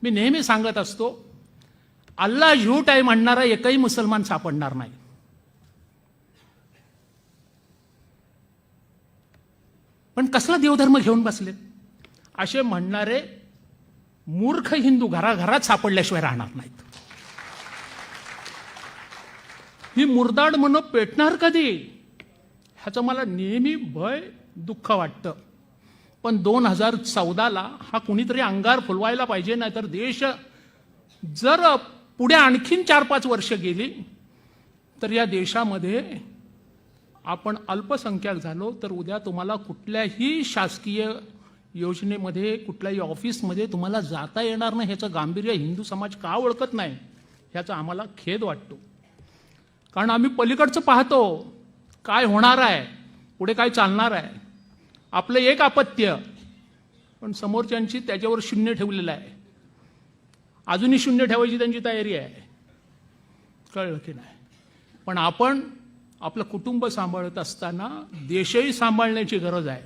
मी नेहमी सांगत असतो, अल्लाह झूठ आहे म्हणणारा एकही मुसलमान सापडणार नाही. पण कसला देवधर्म घेऊन बसलेत असे म्हणणारे मूर्ख हिंदू घराघरात सापडल्याशिवाय राहणार नाहीत. ही मुरदाड म्हणून पेटणार कधी ह्याचं मला नेहमी भय दुःख वाटतं. पण 2014ला हा कुणीतरी अंगार फुलवायला पाहिजे. नाहीतर देश जर पुढे आणखीन 4-5 वर्ष गेली तर या देशामध्ये आपण अल्पसंख्याक झालो तर उद्या तुम्हाला कुठल्याही शासकीय योजनेमध्ये कुठल्याही ऑफिसमध्ये तुम्हाला जाता येणार नाही. ह्याचं गांभीर्य हिंदू समाज का ओळखत नाही ह्याचा आम्हाला खेद वाटतो. कारण आम्ही पलीकडचं पाहतो काय होणार आहे, पुढे काय चालणार आहे. आपलं एक अपत्य पण समोरच्यांची त्याच्यावर शून्य ठेवलेलं आहे. अजूनही शून्य ठेवायची त्यांची तयारी आहे. कळलं की नाही. पण आपण आपलं कुटुंब सांभाळत असताना देशही सांभाळण्याची गरज आहे.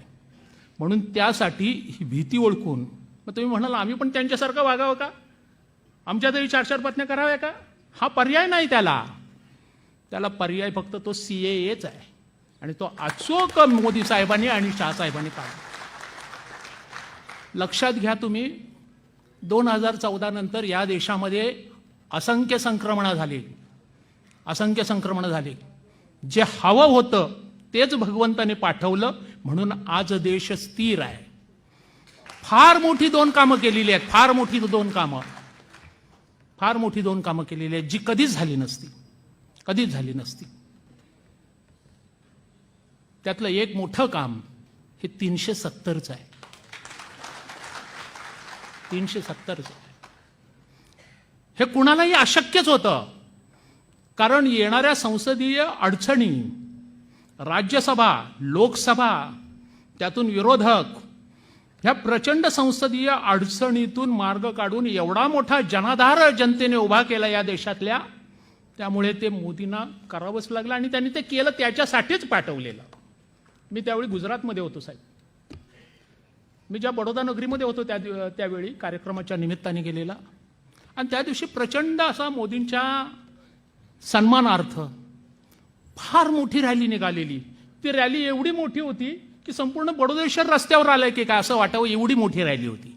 म्हणून त्यासाठी ही भीती ओळखून मग तुम्ही म्हणाल आम्ही पण त्यांच्यासारखं वागावं का, आमच्या तरी 4-4 पत्न्या कराव्या का. हा पर्याय नाही. त्याला पर्याय फक्त तो CAAच आहे. आणि तो अचूक मोदी साहेबांनी आणि शाह साहेबांनी काढला. लक्षात घ्या तुम्ही, 2014 नंतर या देशामध्ये असंख्य संक्रमणं झाली. जे हवं होतं तेच भगवंताने पाठवलं म्हणून आज देश स्थिर आहे. फार मोठी 2 कामं केलेली आहेत. फार मोठी दोन कामं केलेली आहेत जी कधीच झाली नसती. त्यातलं एक मोठं काम हे 370चं आहे. 370चं हे कुणालाही अशक्यच होतं. कारण येणाऱ्या संसदीय अडचणी, राज्यसभा, लोकसभा, त्यातून विरोधक, ह्या प्रचंड संसदीय अडचणीतून मार्ग काढून एवढा मोठा जनाधार जनतेने उभा केला या देशातल्या, त्यामुळे ते मोदींना करावंच लागलं आणि त्यांनी ते केलं. त्याच्यासाठीच पाठवलेलं. मी त्यावेळी गुजरातमध्ये होतो साहेब. मी ज्या बडोदा नगरीमध्ये होतो त्यावेळी कार्यक्रमाच्या निमित्ताने गेलेला. आणि त्या दिवशी प्रचंड असा मोदींच्या सन्मानार्थ फार मोठी रॅली निघालेली. ती रॅली एवढी मोठी होती की संपूर्ण बडोदा शहर रस्त्यावर आलंय की काय असं वाटावं, एवढी मोठी रॅली होती.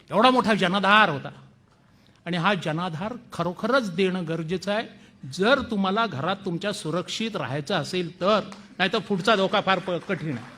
एवढा मोठा जनाधार होता. आणि हा जनाधार खरोखरच देणं गरजेचं आहे जर तुम्हाला घरात तुमच्या सुरक्षित राहायचं असेल तर. नाहीतर पुढचा धोका फार कठीण आहे.